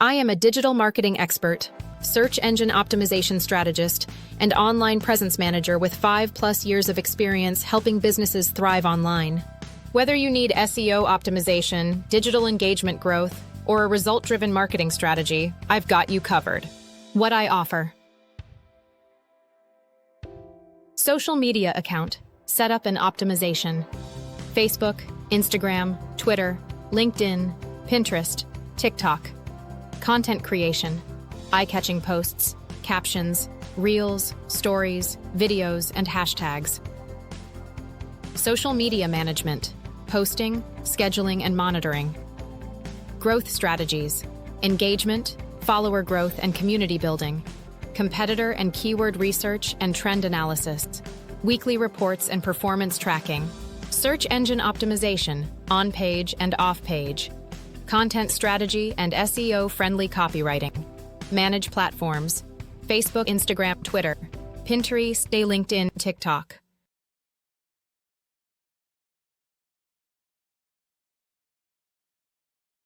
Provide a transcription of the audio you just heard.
I am a digital marketing expert, search engine optimization strategist, and online presence manager with 5+ years of experience helping businesses thrive online. Whether you need SEO optimization, digital engagement growth, or a result-driven marketing strategy, I've got you covered. What I offer: social media account setup and optimization. Facebook, Instagram, Twitter, LinkedIn, Pinterest, TikTok. Content creation, eye-catching posts, captions, reels, stories, videos, and hashtags. Social media management, posting, scheduling, and monitoring. Growth strategies, engagement, follower growth and community building. Competitor and keyword research and trend analysis. Weekly reports and performance tracking. Search engine optimization, on-page and off-page. Content strategy and SEO-friendly copywriting. Manage platforms, Facebook, Instagram, Twitter, Pinterest, LinkedIn, TikTok.